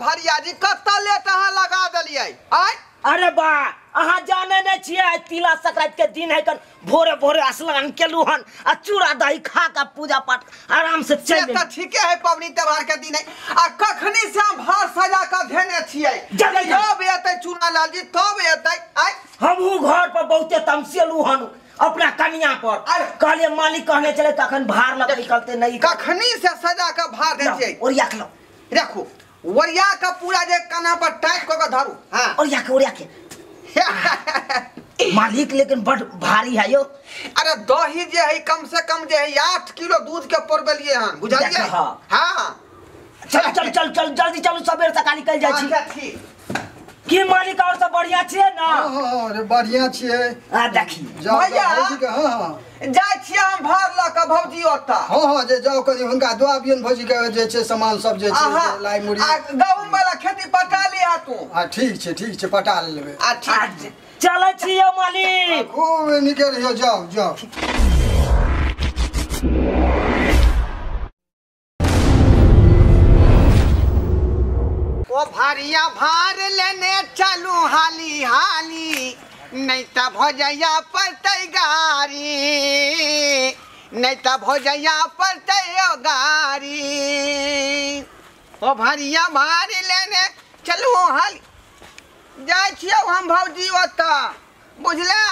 भरिया जी कत लेट अहाँ लगा देलिए आय। अरे बा अहाँ जाने नहीं छिए तिला संक्रांति के दिन है कन भोरे भोरे स्नान केलु हन आ चूड़ा दही खा के पूजा पाठ आराम से चल त ठीके है पबनी त्योहार के दिन है आ कखनी से हम भार सजा के धेने छिए जब एतै चूड़ा लाल जी तब एतै आय। हमहू घर पर बहुते तमसेलु हन अपना कन्या पर कहले मालिक कहने चले तखन भार लग निकलते नहीं कखनी से सजा के भार दे छिए ओरिया के लो रखो ओरिया का पूरा जे कना पर टाइट क के धरू। हां ओरिया के मालिक लेकिन बड़ भारी है यो। अरे दही जे है कम से कम जे है 8 किलो दूध के परबलिए हन बुझाइए। हां चल चल चल चल जल्दी चलो सबेर तक निकल जाय छी। अच्छा ठीक की मालिक और सब बढ़िया छिए ना। हां अरे बढ़िया छिए आ देखी भैया जाय छिए हम भार ल के भौजी ओता। हां जे जाओ कनी हुनका दुआबियन भौजी के जे छे सामान सब जे छे लाई मुड़ी आ गहूम वाला खेती पटा लिया तू। हां ठीक छे पटा लेबे। आ ठीक चल छिए मालिक खूब निकल हो जाओ जाओ। ओ भारिया भार लेने चलू हाली हाली नहीं त भौजैया पड़तै गारी नहीं त भौजैया पड़तै गारी। ओ भारिया भार लेने चलू हाली जाय छियौ हम भौजी ओता बुझला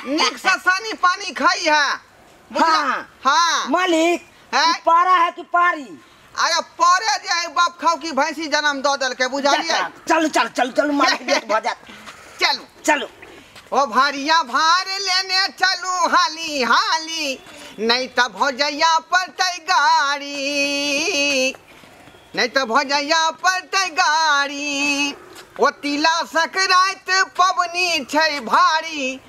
निक से सानी पानी खाई है बुझला। हां मालिक पारा है कि पारी। अरे परे जे है बाप खाओ की भैंसी जन्म द देल के बुझालिए। चल चल चल चल मालिक लेट भ जात चलू चलो। ओ भारिया भार लेने चलू हाली हाली नहीं त भौजैया पड़तै गाड़ी नहीं त भौजैया पड़तै गाड़ी। ओ तिला संक्रांत पबनी छै भारी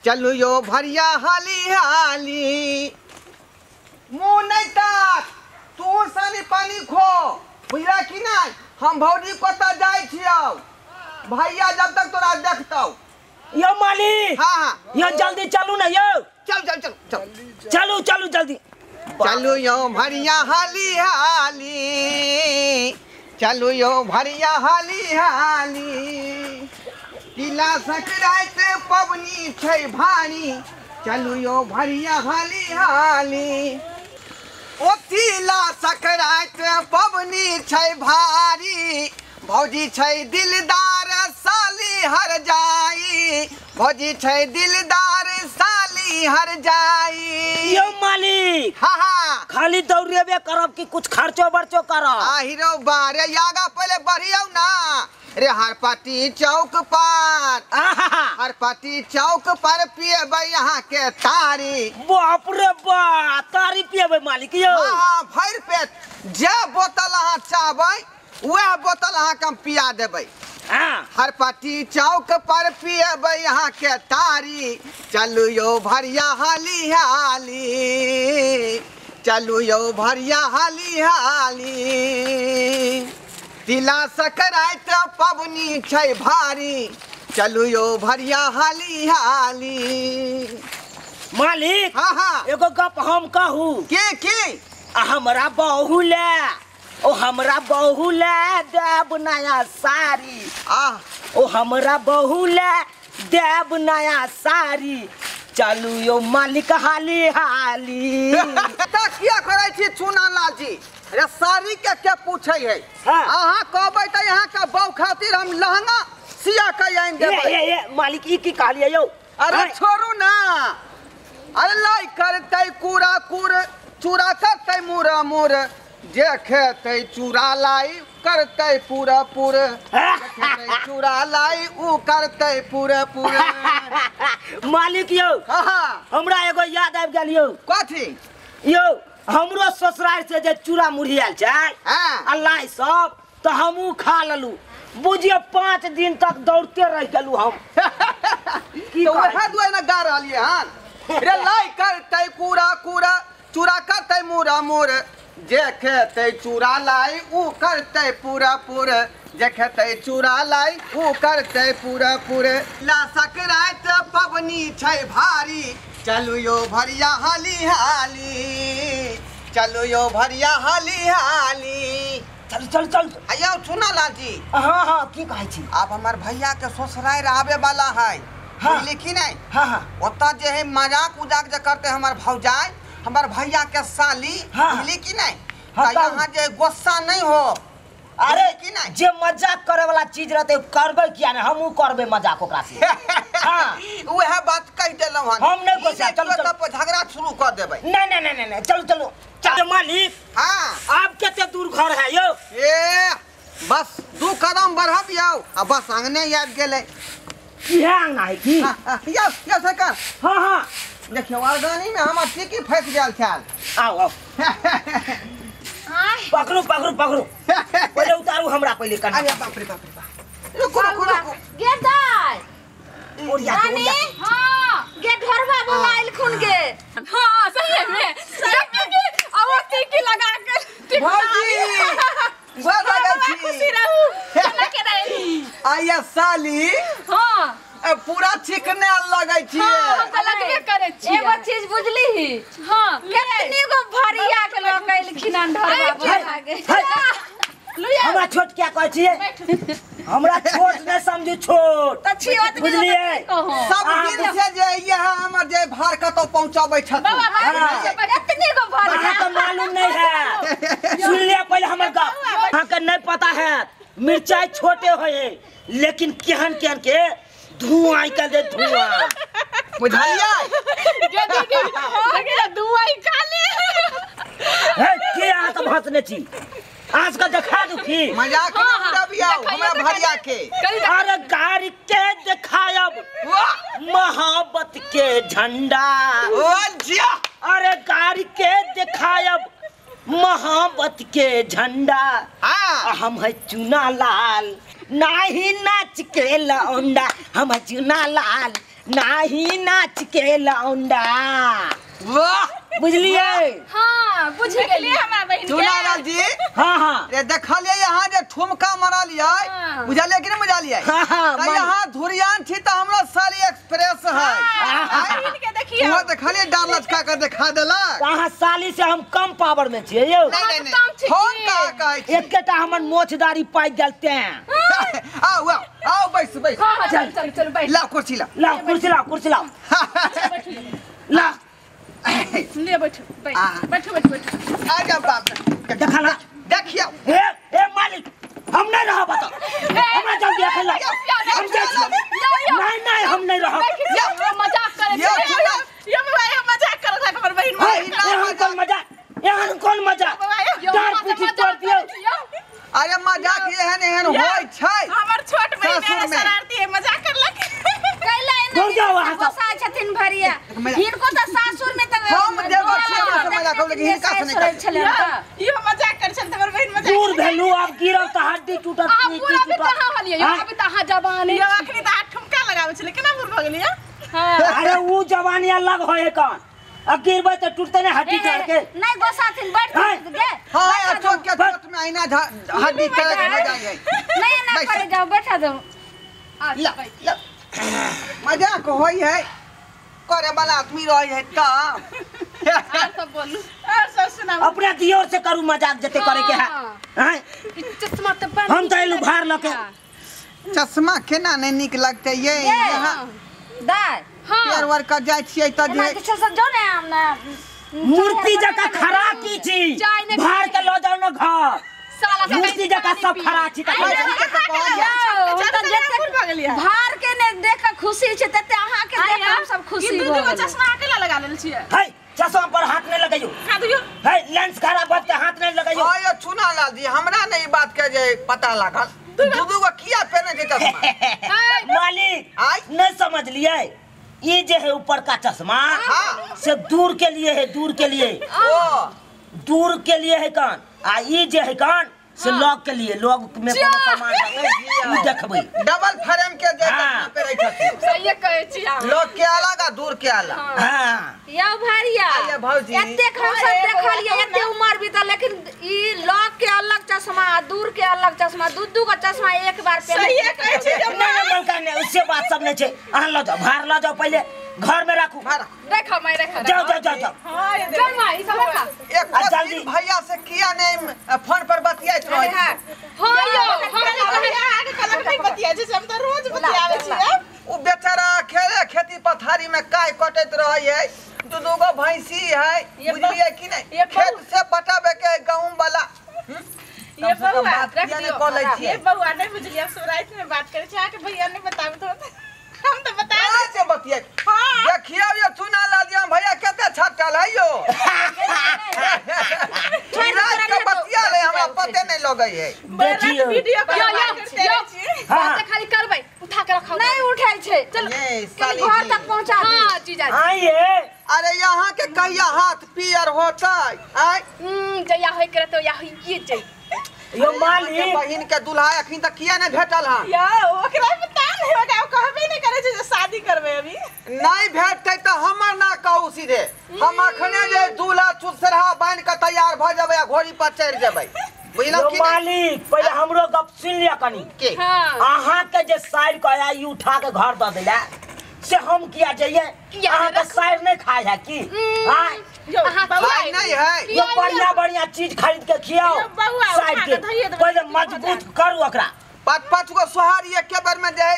चलू यो भरिया हाली हाली। मुँह नहीं तक तू सानी पानी खो बुझला कि नहीं। हम भौजी कोता जाय छियौ भैया जब तक तोरा देखतौ। यो मालिक हां यो जल्दी चलू ना यो। चल चल चल चल चलू चलू जल्दी चलू यो भरिया हाली हाली चलू यो भरिया हाली हाली। तिला संक्रांत पबनी छै भारी चलू यो भरिया हाली हाली। ओ तिला संक्रांत पबनी छै भारी भौजी छै दिलदार साली हर जाई भौजी छै दिलदार साली हर जाई। यो मालिक हां खाली दौड़ेबे करब कि कुछ खर्चो बर्चो करब। हीरो बारे यागा पहले बढ़ियो ना रे हरपटी चौक पर हरपटी चौक पर पिएबै यहाँ के तारी। बाप रे बा तारी पिएबै मालिक यो। हां भर पेट जे बोतल अहाँ चाहबै वह बोतल अहाँ के पिया देबै। हरपटी चौक पर पिएबै यहाँ के तारी चलू यो भरिया हाली हाली चलू यो भरिया हाली हाली। तिला संक्रांत पबनी छै भारी चलू यो भरिया हाली हाली। मालिक हां एगो गप हम कहू के हमरा बहू ले ओ हमरा बहू ले देब नया साड़ी ओ हमरा बहू ले देब नया साड़ी चलू यो मालिक हाली हाली। त किया करै छी चुना लाजी रे साड़ी के पूछै है। अहाँ कहबै त यहाँ के बहू खातिर हम लहंगा सिया के आइन देबै। ये मालिक ई की कहलिए यो। अरे छोड़ू ना अरे लाई करतै कूड़ा कूड़ चूड़ा करतै मुरा मुर जे खेतै चूड़ा लाई करतै पूरा पूरा चूड़ा लाई उ करतै पूरा पूरा। मालिक यो हमरा एगो याद आबि गेल यो। कथी यो हमरो ससुराल से जे चूड़ा मुरही आयल छै अल्लाह सब तो हमहू खा लेलू बुझिए 5 दिन तक दौड़ते रह गेलू हम। की तो वह दुआरे ना गा रहलिए हन रे लाई करतै कूड़ा कूड़ा चूड़ा करतै मुरा मुर जे खेतै चूड़ा लाई उ करतै पूरा पूरा जे खेतै चूड़ा लाई उ करतै पूरा पूरा। ला संक्रांत पबनी छै भारी चलू यो भरिया हाली हाली चलू यो भरिया हाली हाली। चल चल चल आयो सुना लाल जी। हाँ हाँ की कहै छी अब हमार भैया के ससुराल आवे वाला है। हाँ। लेकिन नहीं हाँ हाँ ओता जे है मजाक उजाक जे करते हमार भौजाई हमार भैया के साली। हाँ। लेकिन नहीं हाँ, तो यहाँ जे गुस्सा नहीं हो। अरे कि नहीं जे मजाक करे वाला चीज रहते करबे किया नहीं हमहू करबे मजाक ओकरा से हाँ वह बात कह देलौ हन। हम नहीं गुस्सा चलो चलो तो झगड़ा शुरू कर देबै। नहीं चलो चलो चलो मालिक हाँ आप केते दूर घर है यो ए बस 2 कदम बढ़ब जाओ अब बस आंगने याद गेले। इहे आंगना है की या सरकार हाँ हाँ देखियो ऑर्गेनिक में हमर टिकी फंस गेल छल। आओ आओ पकड़ो पकड़ो पकड़ो पहले उतारू हमरा पहले करना अरे बाप रे बाप रुको रुको रुको गेट दाई ओरिया रानी हां गेट घरवा बुलाइल खुन के हां सही में अब टिकी लगा के भौजी गोर लगा छी खुशी रहू चला के रही आया साली हां पूरा चिकने लगै छी। हम त लगबे करे छी एगो चीज बुझली ही हां कितनी गो भरिया के लगैल खिनान ढरवा बना के हमरा छोट क्या कहै छिए हमरा छोट नहीं समझू छोट त छियोत बुझलिए सब दिन से जे यहाँ हमर जे भार कतो पहुंचाबै छथि कितनी गो भरिया तो मालूम नहीं है सुन लिया पहले हमर का हां के नहीं पता है मिर्चाई छोटे होए लेकिन केहन केहन के धुआं निकल दे धुआं बुझलिए लगे धुआं काले है के आ त भसने छी आज का दिखा दू की मजाक न उड़ाबियो हमरा भरिया के। अरे गाड़ी के दिखायब मोहब्बत के झंडा ओ जिया अरे गाड़ी के दिखायब मोहब्बत के झंडा हां हम है चुना लाल नाही नाच के लौंडा हम है चुना लाल नाही नाच के लौंडा वाह बुझलिए हां बुझ गेली हमरा बहिन के चुना लाल जी हाँ हाँ रे देखलिए यहाँ जे ठुमका मारलिए हाँ। बुझलिए कि नहीं बुझलिए हाँ, हाँ, तो यहाँ धुरियान थी तो हमरा साली एक्सप्रेस है बहिन के देखियो वो देखलिए डाल लचका कर दिखा देलक। कहाँ साली से हम कम पावर में छिए यो नहीं नहीं नहीं हम का कहै छी एकेटा हमर मोछदारी पाइ गेलते हैं आओ आओ आओ बैस बैस हां चल चल चल बैठ ला कुर्सी ला ला कुर्सी ला ला ले बैठ बैठ बैठ बैठ आजा बाप देखा ना देखियो ए मालिक हम नहीं रहा बता हमरा जल्दी आके ला हम जा नहीं हम नहीं रहा मजाक करे ये मजाक कर रहा हमर बहिन यहाँ कौन मजाक डार पीछे तोड़ दियो अरे मजाक एहन एहन होय छै हमर छोट बहिन ससुर में। शरारती है मजाक करलक कैला दूर जाओ वहाँ से। बसा छथिन भरिया हिनको त सासुर में त हम देवर छियै हमसे मजाक करब लेकिन हिनका से नहीं कर। यो मजाक कर छन हमर बहिन मजाक दूर भेलू अब गिरब त हड्डी टूटत आ पूरा भी कहां हलिए यो हाँ? अभी त हां जवानी यो अखनी त आठ ठुमका लगावे छले केना बुर भ गेलिए हां अरे वो जवानी अलग होए कौन अब गिरबे तो टूटते नहीं हड्डी चढ़ के नहीं गोसाथिन बैठ गे हां चोट के चोट में आईना हड्डी चढ़ के मजा आई नहीं ना करे जाओ बैठा दो ला ला मजाक होय है करे वाला आदमी रह है त और सब बोलू और सब सुनाओ अपने दियोर से करू मजाक जते करे के है हैं चश्मा त हम तो एलू भार लके चश्मा केना नहीं निक लगते ये यहाँ दाई हां पैर वर का जाय छियै त ना जे किछ से जो ने हम ना मूर्ति जका खड़ा की छी भार के लो जाओ ना घर साला मूर्ति जका सब खड़ा छी त भार के ने देख के खुशी छे तते अहाँ के देख हम सब खुशी हो दूगो चश्मा अकेला लगा लेल छियै है चश्मा पर हाथ नहीं लगाइयो खा दियो है लेंस खराब बात के हाथ नहीं लगाइयो आयो चुना लाल जी हमरा नहीं बात के जे पता लागल दूधू को किया पहने जे चश्मा मालिक आई नहीं समझ लिए ये जो है ऊपर का चश्मा हाँ। से दूर के लिए है दूर के लिए ओ दूर के लिए है कान आ ये जो है कान से लॉक के लिए लॉक में कोनो सामान रखे देखबै डबल फ्रेम के जे हाँ। चश्मा पे रखै छै सही कहै छी लोग के अलग आ दूर के अलग हां या भारिया आइए भौजी। एते हम सब देखलिए एते उम्र बीतल लेकिन ई लॉक के अलग चश्मा दूर के अलग चश्मा दू का चश्मा एक बार पहले सही कहै छी नहीं बलका नहीं उससे बात सब नहीं छे अहाँ लो जाओ भार लो जाओ पहले घर में रखू देखो मैं देखो जाओ जाओ जाओ जाओ चल माई सब का एक जल्दी। दिन भैया से किया नहीं फोन पर बतियाई तो रहै हां यो आगे कलक नहीं बतिया जैसे हम तो रोज बतियावे छियै। उ बेचारा खेले खेती पथारी में काय कटैत रहै है। दू गो भैंसी है, बुझलिए कि नहीं? खेत से पटाबे के गहूम वाला ये बउआ रख दियो। ये बउआ नहीं बुझलिए, अब रात में बात करे छै के भैया ने बतावे तो हम तो बता से बतिया। हां देखियो ये चुना ला दिया भैया केते छटल है यो। रात के बतिया ले हमरा पते नहीं लगै है। देखियो वीडियो कॉल करते छी। बात खाली करबै, उठा के रखौ। नहीं उठाई छै। चल साली घर तक पहुंचा दे। हां जीजा जी। आइए अरे यहाँ के कहिया हाथ पियर होता आय जया होय करे तो या होइए छै। यो मालिक बहिन के दुल्हा अखन तक किया नहीं भेटल हां? या ओकरा पता नहीं होगा, कहबे नहीं करे छै जे शादी करबे अभी। नहीं भेटतै त हमर ना कहू सीधे। हम अखने जे दूल्हा चुसरहा बांध के तैयार भ जेबै आ घोड़ी पर चढ़ जेबै। बुझलौ कि मालिक पहले हमरो गप सुन लिया कनी के हां अहाँ के जे साइड के आई उठा के घर द देला से हम किया जाइए? अहाँ के साइड नहीं खाए है की? हां भाई नहीं है। ये बढ़िया बढ़िया चीज खरीद के खियाओ साइड के पहले मजबूत करू ओकरा। पाँच गो सोहारी एक बार में दे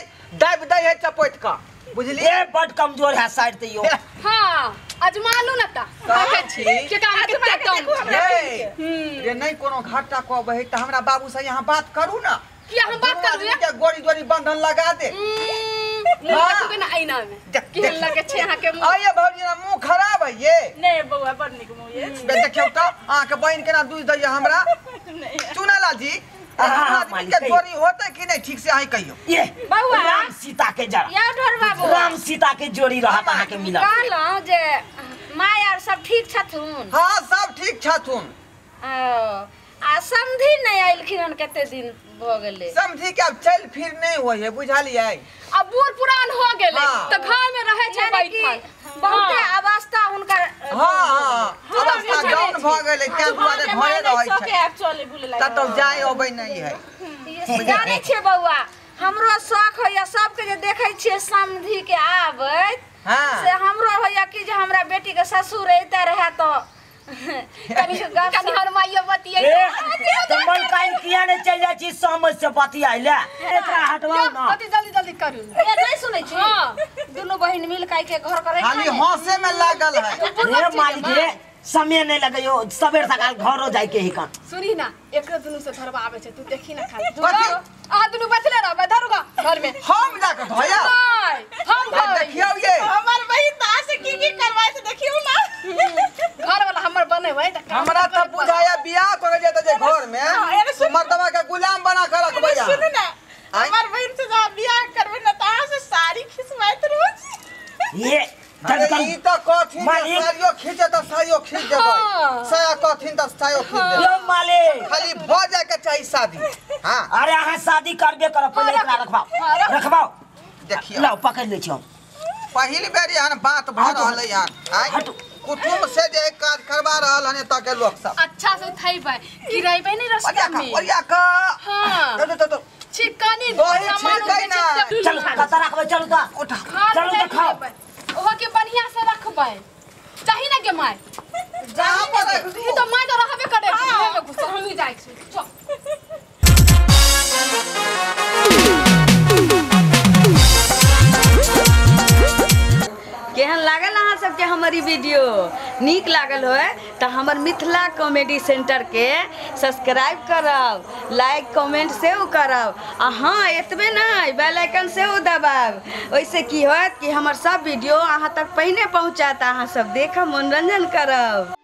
दाब दे है चपोत का, बुझलिए? ये बड कमजोर है साइड ते यो। हां अजमालू न त कहै छी के काम कितना कम रे नहीं कोनो घाटा कहबै त हमरा बाबू से यहाँ बात करू ना। किया हम बात करू के गोरी बंधन लगा दे। देखो ना आईना में केहन लगे छै अहाँ के मुंह। आये भौजी ना मुंह खराब है ये। नहीं बउआ बड़ निक मुंह ये। देखियो त अहाँ के बहन केना दूध दैया हमरा। चुनाला जी के चोरी होते कि नहीं ठीक से अहीं कहियो। ये बउआ राम सीता के जरा या ढोर बाबू राम सीता के जोड़ी रहत अहाँ के मिलत। कहलौ जे माय आर सब ठीक छथुन? हां सब ठीक छथुन। आ समधी नहीं आइलखिन हन कते दिन भ गेले। समझी के अब चल फिर नहीं होय है, बुझलिए? अब बूढ़ पुरान हो गेले हाँ। त घर में रहे छै बैठल। बहुते अवस्था हुनकर हां अवस्था डाउन भ गेलै तै दुआरे घरे रहै छै। के आप चले बुले त तो जाय अबै नहीं है। जाने छे बउआ हमरो शौक होया सबके जे देखै छियै समधी के आबैत हां से हमरो होया कि जे हमरा बेटी के ससुर एते रहे तो कनी हरमाइयो बतियै तो मन काइन किया ने चल जाय छी समझ से बतियाइले एकरा हटवाओ ना। कति जल्दी करू। ये नहीं सुनै छी दोनों बहिन मिल काई के घर करे खाली हंसे में लागल है। रे मालिक रे समय नहीं लगइयो सबेर सकाल घरो जाय के ही कान। सुनी ना एकरो दुनु से धरबा आवे छै तू देखी ना खाली आ दुनु बैठले रहबे धरुगा घर में हम जाके धोया हम देखियो ये हमर बहिन ता से की करवाय से देखियो ना। घर वाला हमर बने होय त हमरा त बुझाया बियाह करे जे त जे घर में तू मर्दवा के गुलाम बना के रखबै। सुन ना हमर बहिन से जब बियाह करबे ना ता से साड़ी खिसवाइत रोज। ये अरे ई त कथिन मालिक। साड़ियो खींचे त साड़ियो खींच देबै, साया कथिन त सायो खींच देबै। यो मालिक खाली भ जाय के चाहिए शादी। हां अरे अहाँ शादी करबे कर पहले एकरा रखबाओ देखियो लाओ पकड़ ले छी। पहिल बेरी हन बात भ रहलै हन आइ कुटुम से जे काज करबा रहल हन त के लोग सब अच्छा से थैबै गिरैबै नहीं रस्ता में। ओरिया का हां तो चिकनी दही छिड़कै ना। चल कता रखबे चल त उठा चलू त खाओ। ओहो के बढ़िया से रखबै चाही ना के माय जहां पर रख ई तो माय तो रहबे करे घर में घुस हम ही जाय छी। चल केहन लागल अहाँ सबके हमारी वीडियो नीक लागल होय तो हमर मिथिला कॉमेडी सेंटर के सब्सक्राइब करब, लाइक कमेंट से करब आ हाँ एतबे नहीं बेल आइकन से दबाब। ओइसे की होत कि हमर सब वीडियो अहाँ तक पहिने पहुँचात, अहाँ सब देखब मनोरंजन करब।